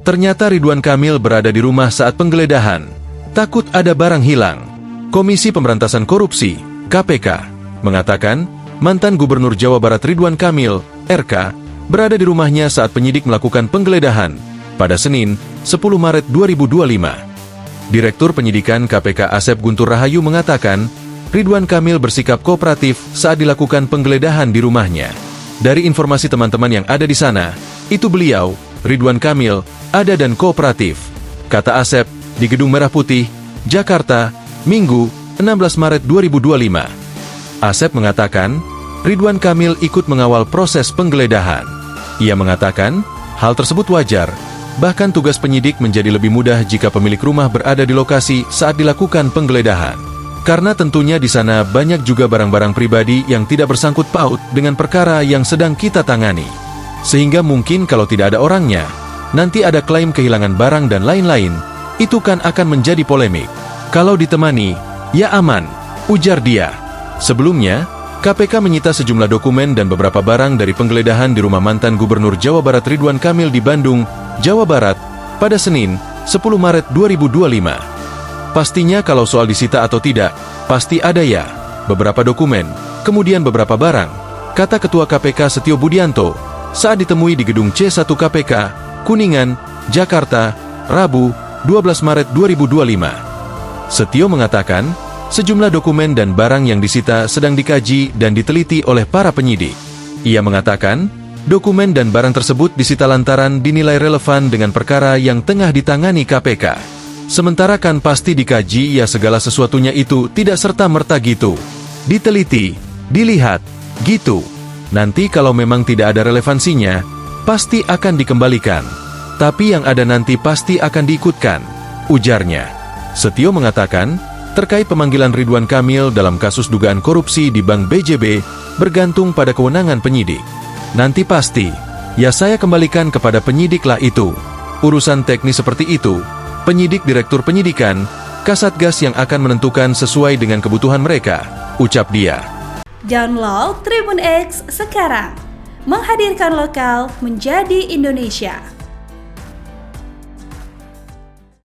Ternyata Ridwan Kamil berada di rumah saat penggeledahan. Takut ada barang hilang. Komisi Pemberantasan Korupsi, KPK, mengatakan mantan Gubernur Jawa Barat Ridwan Kamil, RK, berada di rumahnya saat penyidik melakukan penggeledahan pada Senin, 10 Maret 2025. Direktur Penyidikan KPK Asep Guntur Rahayu mengatakan, Ridwan Kamil bersikap kooperatif saat dilakukan penggeledahan di rumahnya. Dari informasi teman-teman yang ada di sana, itu beliau, Ridwan Kamil, ada dan kooperatif, kata Asep, di Gedung Merah Putih, Jakarta, Minggu, 16 Maret 2025. Asep mengatakan, Ridwan Kamil ikut mengawal proses penggeledahan. Ia mengatakan, hal tersebut wajar, bahkan tugas penyidik menjadi lebih mudah jika pemilik rumah berada di lokasi saat dilakukan penggeledahan. Karena tentunya di sana banyak juga barang-barang pribadi yang tidak bersangkut paut dengan perkara yang sedang kita tangani. Sehingga mungkin kalau tidak ada orangnya, nanti ada klaim kehilangan barang dan lain-lain, itu kan akan menjadi polemik. Kalau ditemani, ya aman, ujar dia. Sebelumnya, KPK menyita sejumlah dokumen dan beberapa barang dari penggeledahan di rumah mantan Gubernur Jawa Barat Ridwan Kamil di Bandung, Jawa Barat, pada Senin, 10 Maret 2025. Pastinya kalau soal disita atau tidak, pasti ada ya, beberapa dokumen, kemudian beberapa barang, kata Ketua KPK Setio Budianto, saat ditemui di Gedung C1 KPK, Kuningan, Jakarta, Rabu, 12 Maret 2025. Setio mengatakan, sejumlah dokumen dan barang yang disita sedang dikaji dan diteliti oleh para penyidik. Ia mengatakan, dokumen dan barang tersebut disita lantaran dinilai relevan dengan perkara yang tengah ditangani KPK. Sementara kan pasti dikaji ya segala sesuatunya itu tidak serta-merta gitu. Diteliti, dilihat, gitu. Nanti kalau memang tidak ada relevansinya, pasti akan dikembalikan. Tapi yang ada nanti pasti akan diikutkan, ujarnya. Setio mengatakan, terkait pemanggilan Ridwan Kamil dalam kasus dugaan korupsi di Bank BJB, bergantung pada kewenangan penyidik. Nanti pasti, ya saya kembalikan kepada penyidik lah itu. Urusan teknis seperti itu, penyidik Direktur Penyidikan, Kasatgas yang akan menentukan sesuai dengan kebutuhan mereka, ucap dia. Download Tribun X sekarang, menghadirkan lokal menjadi Indonesia.